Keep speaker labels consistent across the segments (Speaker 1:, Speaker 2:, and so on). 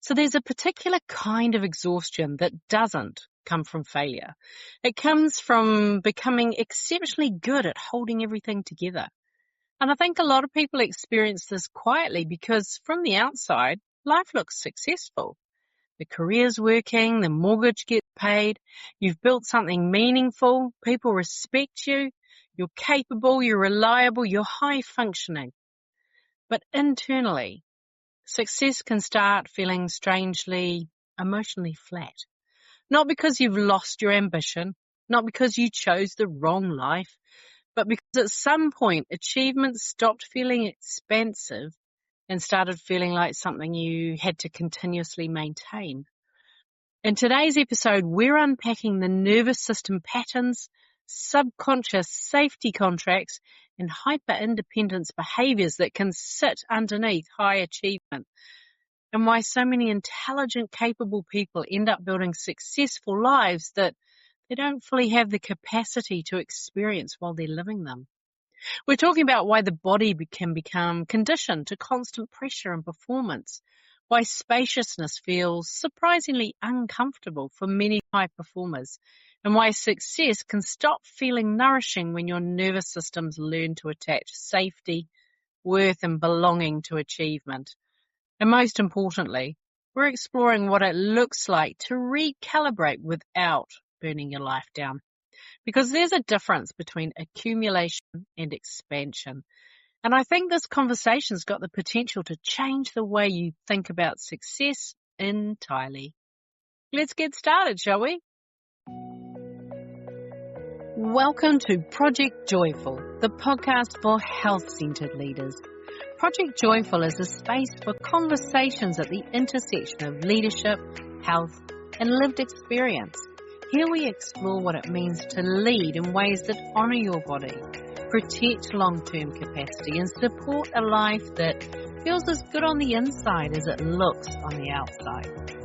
Speaker 1: So there's a particular kind of exhaustion that doesn't come from failure. It comes from becoming exceptionally good at holding everything together. And I think a lot of people experience this quietly because from the outside, life looks successful. The career's working, the mortgage gets paid, you've built something meaningful, people respect you, you're capable, you're reliable, you're high functioning. But internally, success can start feeling strangely emotionally flat. Not because you've lost your ambition, not because you chose the wrong life, but because at some point achievement stopped feeling expansive and started feeling like something you had to continuously maintain. In today's episode, we're unpacking the nervous system patterns, subconscious safety contracts, and hyper-independence behaviours that can sit underneath high achievement, and why so many intelligent, capable people end up building successful lives that they don't fully have the capacity to experience while they're living them. We're talking about why the body can become conditioned to constant pressure and performance, why spaciousness feels surprisingly uncomfortable for many high performers, and why success can stop feeling nourishing when your nervous systems learn to attach safety, worth, and belonging to achievement. And most importantly, we're exploring what it looks like to recalibrate without burning your life down. Because there's a difference between accumulation and expansion. And I think this conversation's got the potential to change the way you think about success entirely. Let's get started, shall we? Welcome to Project Joyful, the podcast for health-centered leaders. Project Joyful is a space for conversations at the intersection of leadership, health, and lived experience. Here we explore what it means to lead in ways that honour your body, protect long-term capacity, and support a life that feels as good on the inside as it looks on the outside.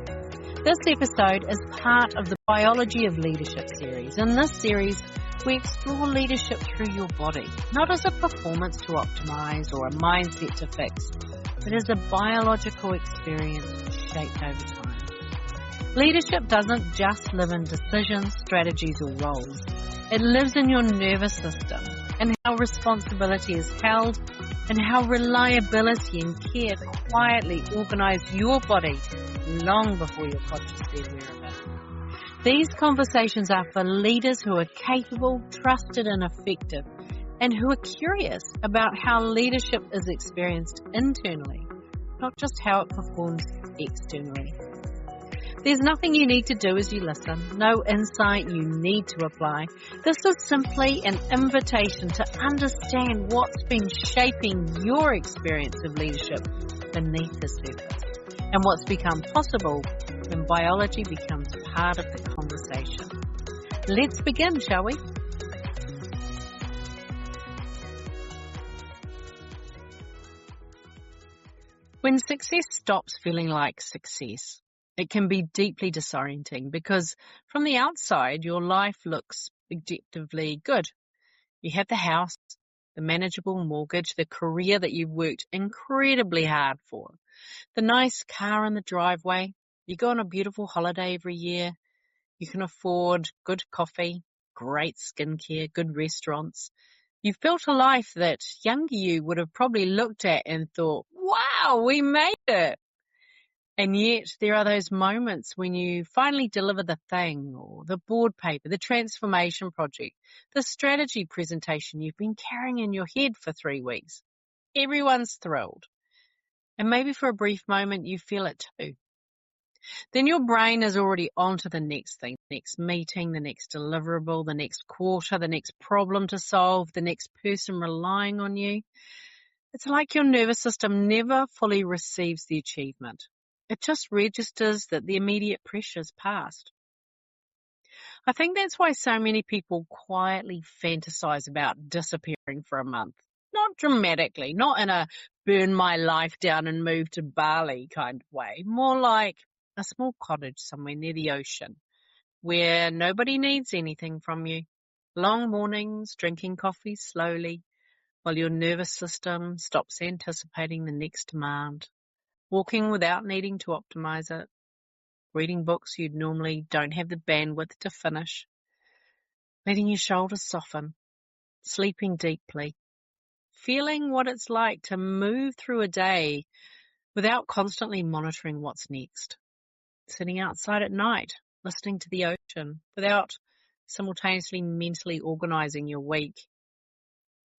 Speaker 1: This episode is part of the Biology of Leadership series. In this series, we explore leadership through your body, not as a performance to optimise or a mindset to fix, but as a biological experience shaped over time. Leadership doesn't just live in decisions, strategies, or roles. It lives in your nervous system and how responsibility is held and how reliability and care quietly organise your body long before you're consciously aware of it. These conversations are for leaders who are capable, trusted, and effective, and who are curious about how leadership is experienced internally, not just how it performs externally. There's nothing you need to do as you listen, no insight you need to apply. This is simply an invitation to understand what's been shaping your experience of leadership beneath the surface and what's become possible when biology becomes part of the conversation. Let's begin, shall we? When success stops feeling like success, it can be deeply disorienting because from the outside, your life looks objectively good. You have the house, the manageable mortgage, the career that you've worked incredibly hard for, the nice car in the driveway. You go on a beautiful holiday every year. You can afford good coffee, great skincare, good restaurants. You've built a life that younger you would have probably looked at and thought, wow, we made it. And yet there are those moments when you finally deliver the thing or the board paper, the transformation project, the strategy presentation you've been carrying in your head for 3 weeks. Everyone's thrilled. And maybe for a brief moment you feel it too. Then your brain is already on to the next thing, the next meeting, the next deliverable, the next quarter, the next problem to solve, the next person relying on you. It's like your nervous system never fully receives the achievement. It just registers that the immediate pressure's passed. I think that's why so many people quietly fantasize about disappearing for a month. Not dramatically, not in a burn my life down and move to Bali kind of way. More like a small cottage somewhere near the ocean where nobody needs anything from you. Long mornings, drinking coffee slowly while your nervous system stops anticipating the next demand. walking without needing to optimize it, reading books you'd normally don't have the bandwidth to finish, letting your shoulders soften, sleeping deeply, feeling what it's like to move through a day without constantly monitoring what's next, sitting outside at night, listening to the ocean without simultaneously mentally organizing your week.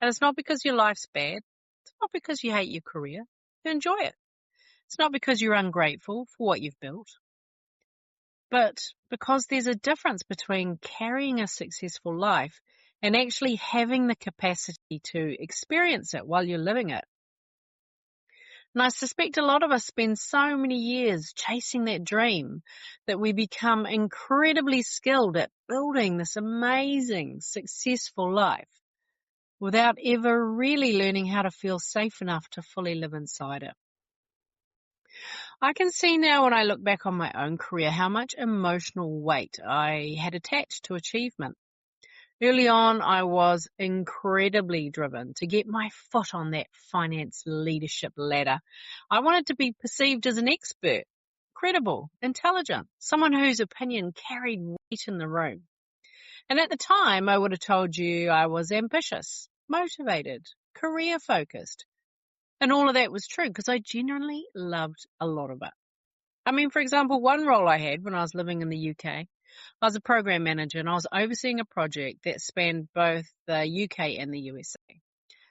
Speaker 1: And it's not because your life's bad. It's not because you hate your career. You enjoy it. It's not because you're ungrateful for what you've built, but because there's a difference between carrying a successful life and actually having the capacity to experience it while you're living it. And I suspect a lot of us spend so many years chasing that dream that we become incredibly skilled at building this amazing, successful life without ever really learning how to feel safe enough to fully live inside it. I can see now when I look back on my own career how much emotional weight I had attached to achievement. Early on, I was incredibly driven to get my foot on that finance leadership ladder. I wanted to be perceived as an expert, credible, intelligent, someone whose opinion carried weight in the room. And at the time, I would have told you I was ambitious, motivated, career-focused. And all of that was true because I genuinely loved a lot of it. I mean, for example, one role I had when I was living in the UK, I was a program manager and I was overseeing a project that spanned both the UK and the USA.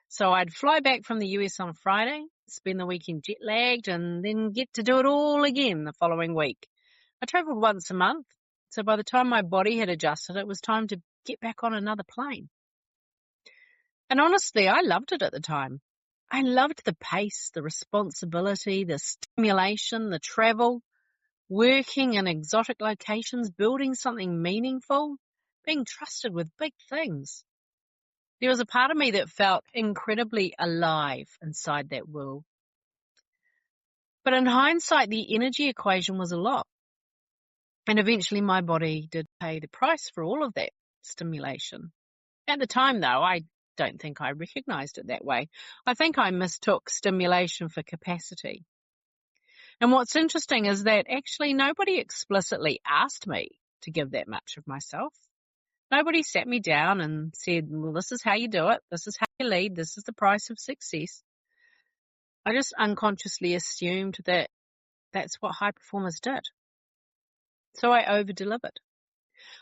Speaker 1: So I'd fly back from the US on a Friday, spend the weekend jet lagged, and then get to do it all again the following week. I travelled once a month, so by the time my body had adjusted, it was time to get back on another plane. And honestly, I loved it at the time. I loved the pace, the responsibility, the stimulation, the travel, working in exotic locations, building something meaningful, being trusted with big things. There was a part of me that felt incredibly alive inside that world. But in hindsight, the energy equation was a lot. And eventually my body did pay the price for all of that stimulation. At the time, though, I don't think I recognized it that way. I think I mistook stimulation for capacity. And what's interesting is that actually nobody explicitly asked me to give that much of myself. Nobody sat me down and said, well, this is how you do it. This is how you lead. This is the price of success. I just unconsciously assumed that that's what high performers did. So I over-delivered.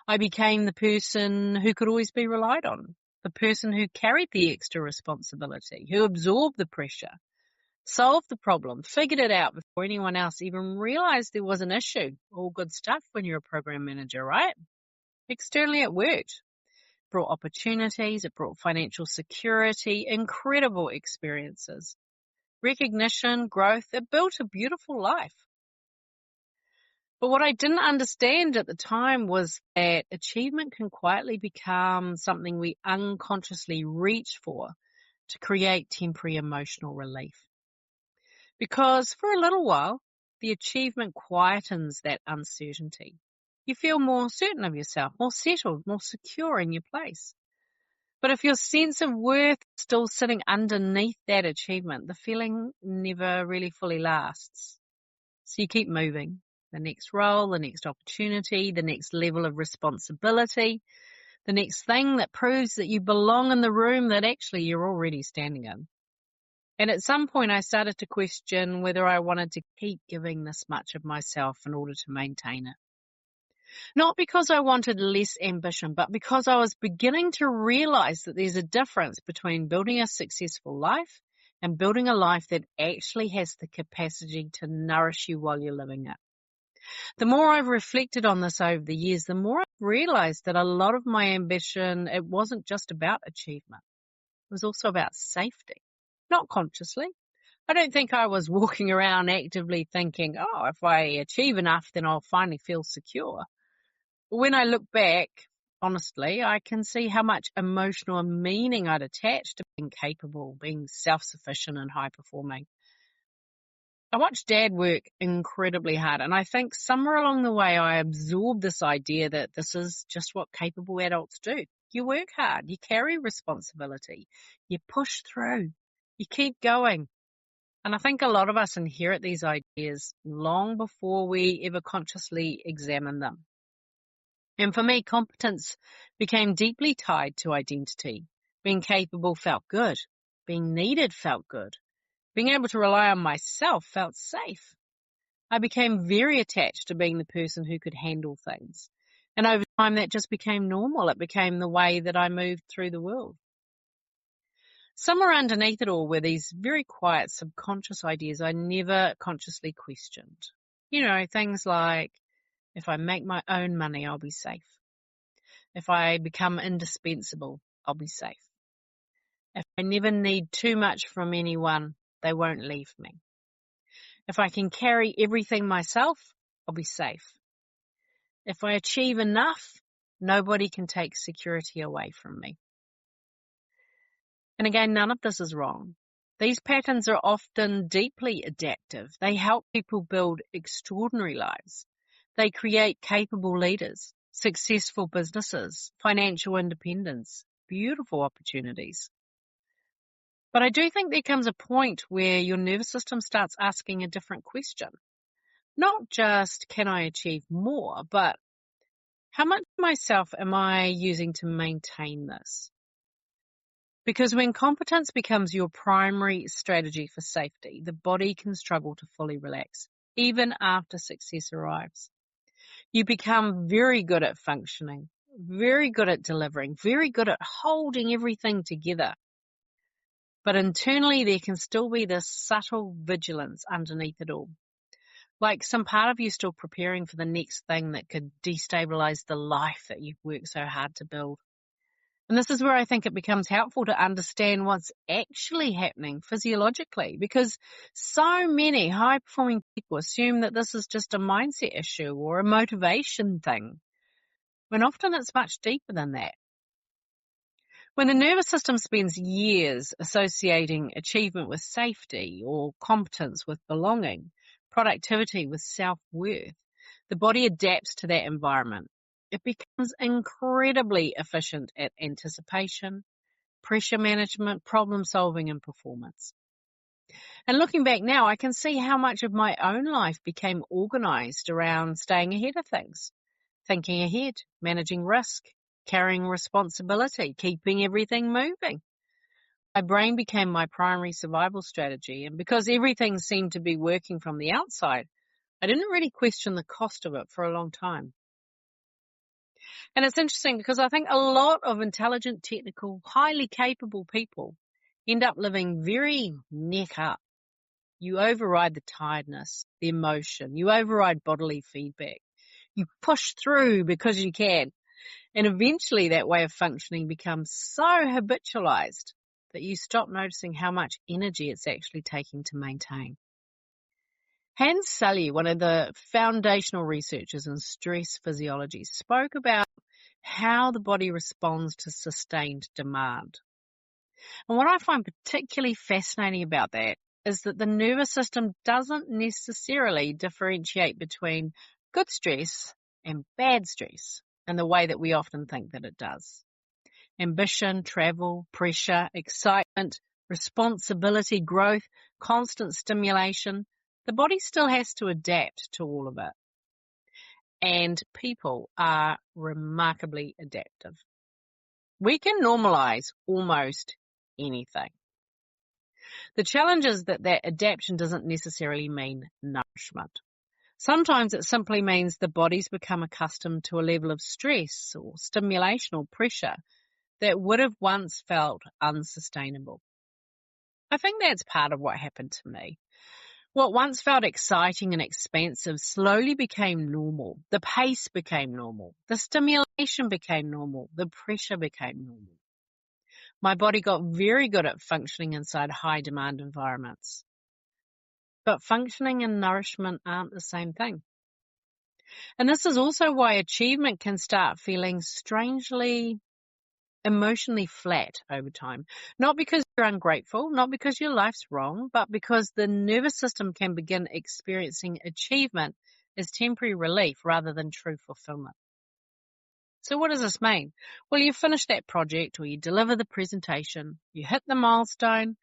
Speaker 1: I became the person who could always be relied on, the person who carried the extra responsibility, who absorbed the pressure, solved the problem, figured it out before anyone else even realized there was an issue. All good stuff when you're a program manager, right? Externally, it worked. It brought opportunities, it brought financial security, incredible experiences, recognition, growth. It built a beautiful life. But what I didn't understand at the time was that achievement can quietly become something we unconsciously reach for to create temporary emotional relief. Because for a little while, the achievement quietens that uncertainty. You feel more certain of yourself, more settled, more secure in your place. But if your sense of worth is still sitting underneath that achievement, the feeling never really fully lasts. So you keep moving. The next role, the next opportunity, the next level of responsibility, the next thing that proves that you belong in the room that actually you're already standing in. And at some point I started to question whether I wanted to keep giving this much of myself in order to maintain it. Not because I wanted less ambition, but because I was beginning to realize that there's a difference between building a successful life and building a life that actually has the capacity to nourish you while you're living it. The more I've reflected on this over the years, the more I've realized that a lot of my ambition, it wasn't just about achievement. It was also about safety, not consciously. I don't think I was walking around actively thinking, oh, if I achieve enough, then I'll finally feel secure. But when I look back, honestly, I can see how much emotional meaning I'd attached to being capable, being self-sufficient and high-performing. I watched Dad work incredibly hard, and I think somewhere along the way I absorbed this idea that this is just what capable adults do. You work hard, you carry responsibility, you push through, you keep going. And I think a lot of us inherit these ideas long before we ever consciously examine them. And for me, competence became deeply tied to identity. Being capable felt good. Being needed felt good. Being able to rely on myself felt safe. I became very attached to being the person who could handle things. And over time, that just became normal. It became the way that I moved through the world. Somewhere underneath it all were these very quiet subconscious ideas I never consciously questioned. Things like, if I make my own money, I'll be safe. If I become indispensable, I'll be safe. If I never need too much from anyone, they won't leave me. If I can carry everything myself, I'll be safe. If I achieve enough, nobody can take security away from me. And again, none of this is wrong. These patterns are often deeply adaptive. They help people build extraordinary lives. They create capable leaders, successful businesses, financial independence, beautiful opportunities. But I do think there comes a point where your nervous system starts asking a different question. Not just, can I achieve more, but how much of myself am I using to maintain this? Because when competence becomes your primary strategy for safety, the body can struggle to fully relax, even after success arrives. You become very good at functioning, very good at delivering, very good at holding everything together. But internally, there can still be this subtle vigilance underneath it all. Like some part of you still preparing for the next thing that could destabilize the life that you've worked so hard to build. And this is where I think it becomes helpful to understand what's actually happening physiologically, because so many high-performing people assume that this is just a mindset issue or a motivation thing, when often it's much deeper than that. When the nervous system spends years associating achievement with safety or competence with belonging, productivity with self-worth, the body adapts to that environment. It becomes incredibly efficient at anticipation, pressure management, problem solving, and performance. And looking back now, I can see how much of my own life became organized around staying ahead of things, thinking ahead, managing risk, carrying responsibility, keeping everything moving. My brain became my primary survival strategy, and because everything seemed to be working from the outside, I didn't really question the cost of it for a long time. And it's interesting because I think a lot of intelligent, technical, highly capable people end up living very neck up. You override the tiredness, the emotion, you override bodily feedback. You push through because you can. And eventually that way of functioning becomes so habitualized that you stop noticing how much energy it's actually taking to maintain. Hans Selye, one of the foundational researchers in stress physiology, spoke about how the body responds to sustained demand. And what I find particularly fascinating about that is that the nervous system doesn't necessarily differentiate between good stress and bad stress in the way that we often think that it does. Ambition, travel, pressure, excitement, responsibility, growth, constant stimulation, the body still has to adapt to all of it. And people are remarkably adaptive. We can normalize almost anything. The challenge is that adaptation doesn't necessarily mean nourishment. Sometimes it simply means the body's become accustomed to a level of stress or stimulation or pressure that would have once felt unsustainable. I think that's part of what happened to me. What once felt exciting and expansive slowly became normal. The pace became normal. The stimulation became normal. The pressure became normal. My body got very good at functioning inside high demand environments. But functioning and nourishment aren't the same thing. And this is also why achievement can start feeling strangely emotionally flat over time. Not because you're ungrateful, not because your life's wrong, but because the nervous system can begin experiencing achievement as temporary relief rather than true fulfillment. So what does this mean? Well, you finish that project or you deliver the presentation, you hit the milestone,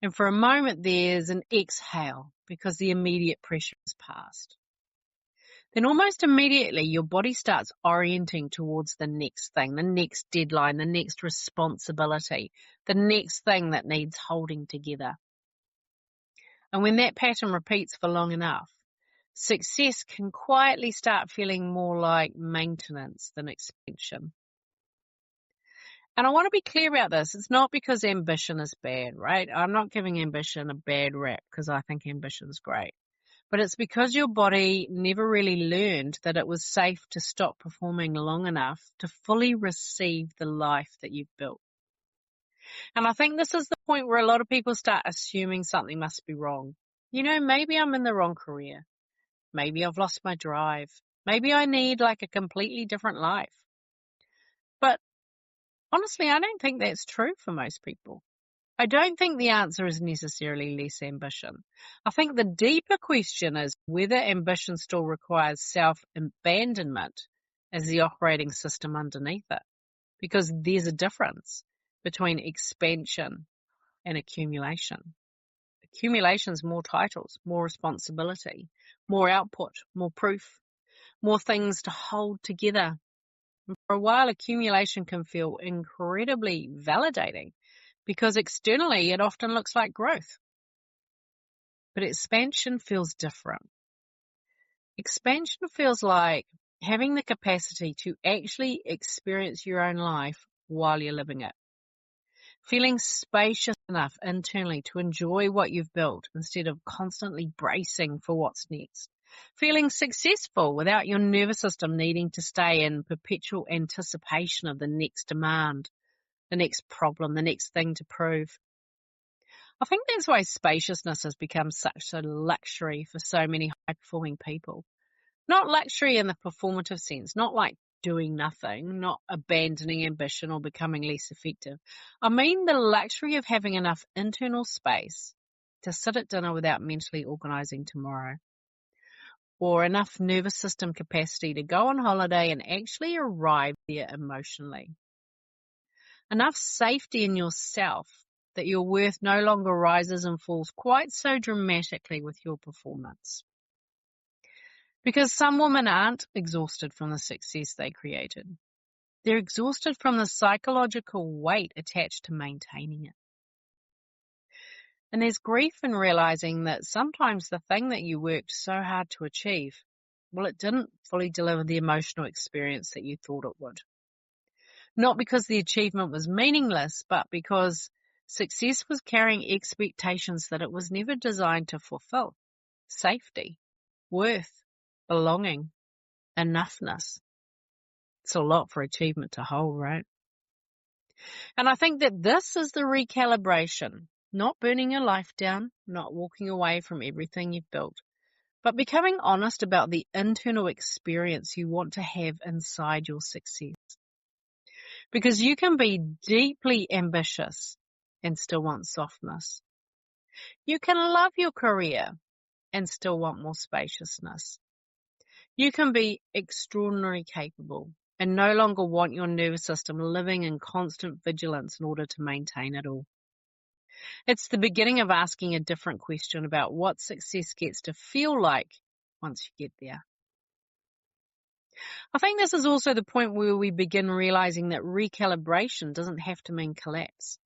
Speaker 1: And for a moment, there's an exhale because the immediate pressure is past. Then almost immediately, your body starts orienting towards the next thing, the next deadline, the next responsibility, the next thing that needs holding together. And when that pattern repeats for long enough, success can quietly start feeling more like maintenance than expansion. And I want to be clear about this. It's not because ambition is bad, right? I'm not giving ambition a bad rap because I think ambition's great. But it's because your body never really learned that it was safe to stop performing long enough to fully receive the life that you've built. And I think this is the point where a lot of people start assuming something must be wrong. Maybe I'm in the wrong career. Maybe I've lost my drive. Maybe I need like a completely different life. But honestly, I don't think that's true for most people. I don't think the answer is necessarily less ambition. I think the deeper question is whether ambition still requires self-abandonment as the operating system underneath it. Because there's a difference between expansion and accumulation. Accumulation's more titles, more responsibility, more output, more proof, more things to hold together. And for a while, accumulation can feel incredibly validating because externally it often looks like growth. But expansion feels different. Expansion feels like having the capacity to actually experience your own life while you're living it. Feeling spacious enough internally to enjoy what you've built instead of constantly bracing for what's next. Feeling successful without your nervous system needing to stay in perpetual anticipation of the next demand, the next problem, the next thing to prove. I think that's why spaciousness has become such a luxury for so many high-performing people. Not luxury in the performative sense, not like doing nothing, not abandoning ambition or becoming less effective. I mean the luxury of having enough internal space to sit at dinner without mentally organising tomorrow. Or enough nervous system capacity to go on holiday and actually arrive there emotionally. Enough safety in yourself that your worth no longer rises and falls quite so dramatically with your performance. Because some women aren't exhausted from the success they created. They're exhausted from the psychological weight attached to maintaining it. And there's grief in realizing that sometimes the thing that you worked so hard to achieve, well, it didn't fully deliver the emotional experience that you thought it would. Not because the achievement was meaningless, but because success was carrying expectations that it was never designed to fulfill. Safety, worth, belonging, enoughness. It's a lot for achievement to hold, right? And I think that this is the recalibration, not burning your life down, not walking away from everything you've built, but becoming honest about the internal experience you want to have inside your success. Because you can be deeply ambitious and still want softness. You can love your career and still want more spaciousness. You can be extraordinarily capable and no longer want your nervous system living in constant vigilance in order to maintain it all. It's the beginning of asking a different question about what success gets to feel like once you get there. I think this is also the point where we begin realizing that recalibration doesn't have to mean collapse.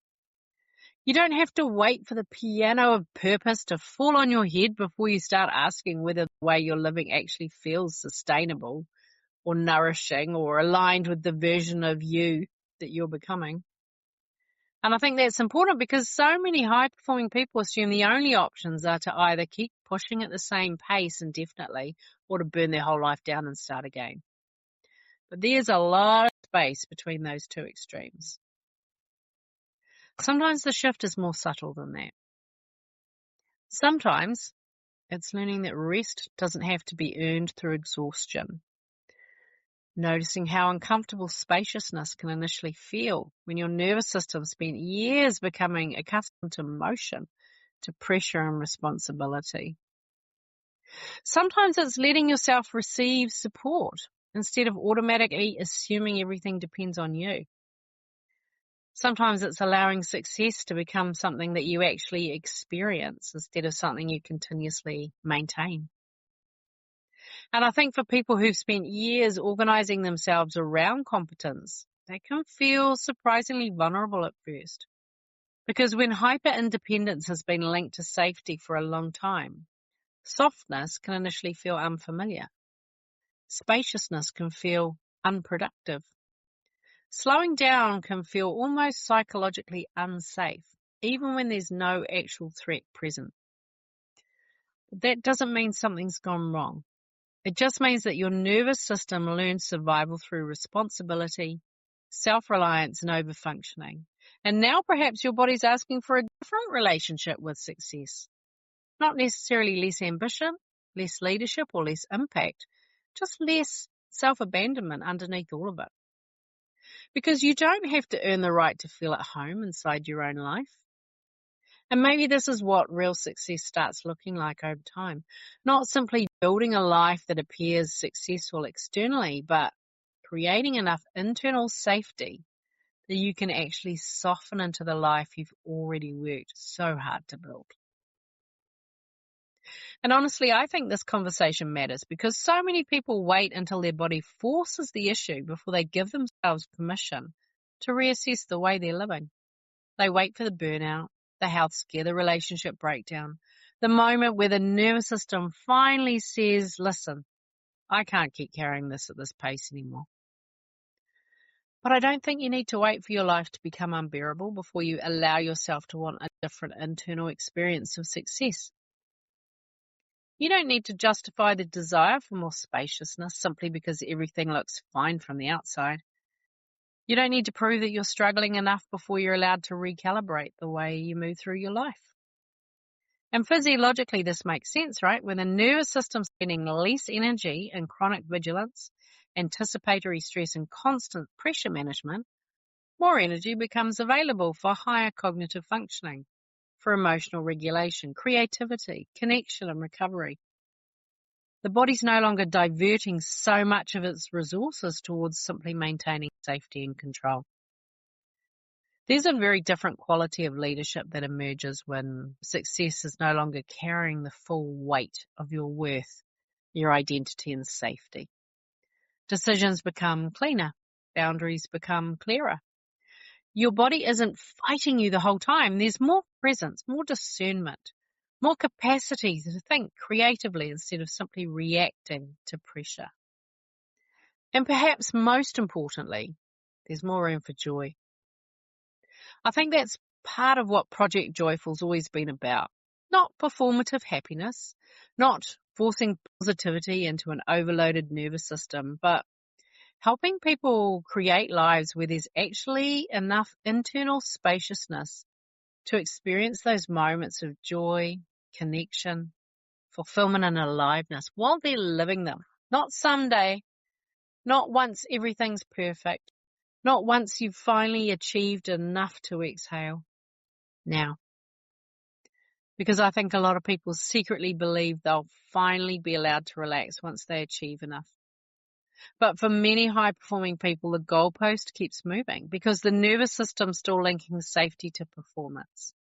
Speaker 1: You don't have to wait for the piano of purpose to fall on your head before you start asking whether the way you're living actually feels sustainable or nourishing or aligned with the version of you that you're becoming. And I think that's important because so many high-performing people assume the only options are to either keep pushing at the same pace indefinitely or to burn their whole life down and start again. But there's a lot of space between those two extremes. Sometimes the shift is more subtle than that. Sometimes it's learning that rest doesn't have to be earned through exhaustion. Noticing how uncomfortable spaciousness can initially feel when your nervous system spent years becoming accustomed to motion, to pressure and responsibility. Sometimes it's letting yourself receive support instead of automatically assuming everything depends on you. Sometimes it's allowing success to become something that you actually experience instead of something you continuously maintain. And I think for people who've spent years organizing themselves around competence, they can feel surprisingly vulnerable at first. Because when hyper-independence has been linked to safety for a long time, softness can initially feel unfamiliar. Spaciousness can feel unproductive. Slowing down can feel almost psychologically unsafe, even when there's no actual threat present. But that doesn't mean something's gone wrong. It just means that your nervous system learned survival through responsibility, self-reliance, and overfunctioning. And now perhaps your body's asking for a different relationship with success. Not necessarily less ambition, less leadership, or less impact, just less self-abandonment underneath all of it. Because you don't have to earn the right to feel at home inside your own life. And maybe this is what real success starts looking like over time. Not simply building a life that appears successful externally, but creating enough internal safety that you can actually soften into the life you've already worked so hard to build. And honestly, I think this conversation matters because so many people wait until their body forces the issue before they give themselves permission to reassess the way they're living. They wait for the burnout, the health scare, the relationship breakdown, the moment where the nervous system finally says, listen, I can't keep carrying this at this pace anymore. But I don't think you need to wait for your life to become unbearable before you allow yourself to want a different internal experience of success. You don't need to justify the desire for more spaciousness simply because everything looks fine from the outside. You don't need to prove that you're struggling enough before you're allowed to recalibrate the way you move through your life. And physiologically, this makes sense, right? When the nervous system's spending less energy in chronic vigilance, anticipatory stress, and constant pressure management, more energy becomes available for higher cognitive functioning, for emotional regulation, creativity, connection, and recovery. The body's no longer diverting so much of its resources towards simply maintaining safety and control. There's a very different quality of leadership that emerges when success is no longer carrying the full weight of your worth, your identity, and safety. Decisions become cleaner. Boundaries become clearer. Your body isn't fighting you the whole time. There's more presence, more discernment, more capacity to think creatively instead of simply reacting to pressure. And perhaps most importantly, there's more room for joy. I think that's part of what Project Joyful's always been about. Not performative happiness, not forcing positivity into an overloaded nervous system, but helping people create lives where there's actually enough internal spaciousness to experience those moments of joy, connection, fulfillment, and aliveness while they're living them. Not someday, not once everything's perfect, not once you've finally achieved enough to exhale. Now. Because I think a lot of people secretly believe they'll finally be allowed to relax once they achieve enough. But for many high-performing people, the goalpost keeps moving because the nervous system's still linking safety to performance.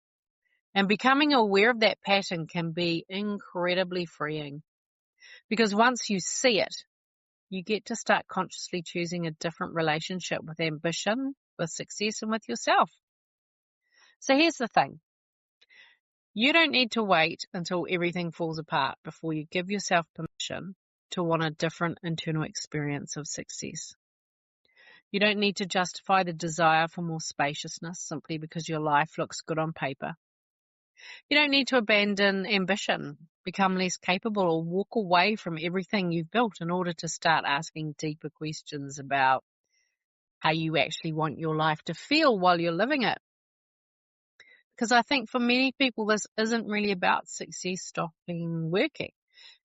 Speaker 1: And becoming aware of that pattern can be incredibly freeing because once you see it, you get to start consciously choosing a different relationship with ambition, with success, and with yourself. So here's the thing. You don't need to wait until everything falls apart before you give yourself permission to want a different internal experience of success. You don't need to justify the desire for more spaciousness simply because your life looks good on paper. You don't need to abandon ambition, become less capable, or walk away from everything you've built in order to start asking deeper questions about how you actually want your life to feel while you're living it. Because I think for many people, this isn't really about success stopping working.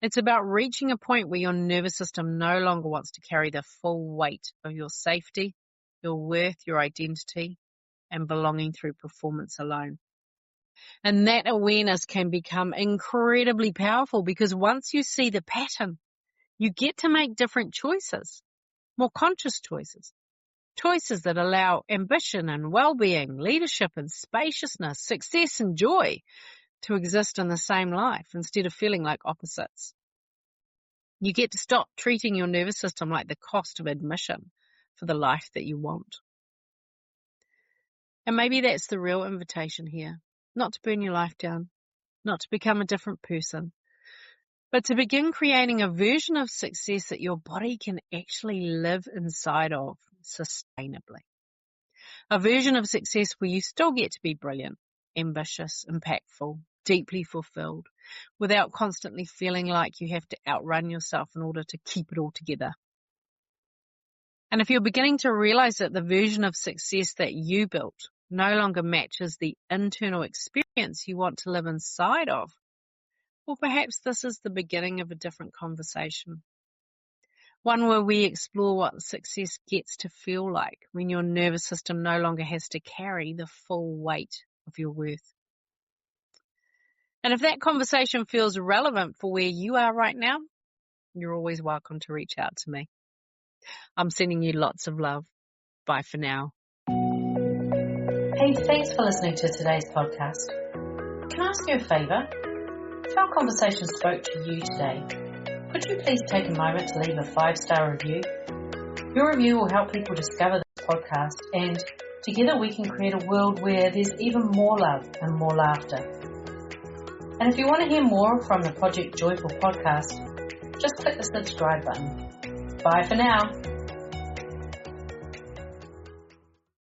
Speaker 1: It's about reaching a point where your nervous system no longer wants to carry the full weight of your safety, your worth, your identity, and belonging through performance alone. And that awareness can become incredibly powerful because once you see the pattern, you get to make different choices, more conscious choices. Choices that allow ambition and well-being, leadership and spaciousness, success and joy to exist in the same life instead of feeling like opposites. You get to stop treating your nervous system like the cost of admission for the life that you want. And maybe that's the real invitation here, not to burn your life down, not to become a different person, but to begin creating a version of success that your body can actually live inside of sustainably. A version of success where you still get to be brilliant, ambitious, impactful, deeply fulfilled, without constantly feeling like you have to outrun yourself in order to keep it all together. And if you're beginning to realize that the version of success that you built no longer matches the internal experience you want to live inside of, well, perhaps this is the beginning of a different conversation. One where we explore what success gets to feel like when your nervous system no longer has to carry the full weight of your worth. And if that conversation feels relevant for where you are right now, you're always welcome to reach out to me. I'm sending you lots of love. Bye for now. Hey, thanks for listening to today's podcast. Can I ask you a favour? If our conversation spoke to you today, could you please take a moment to leave a 5-star review? Your review will help people discover this podcast, and together we can create a world where there's even more love and more laughter. And if you want to hear more from the Project Joyful podcast, just click the subscribe button. Bye for now.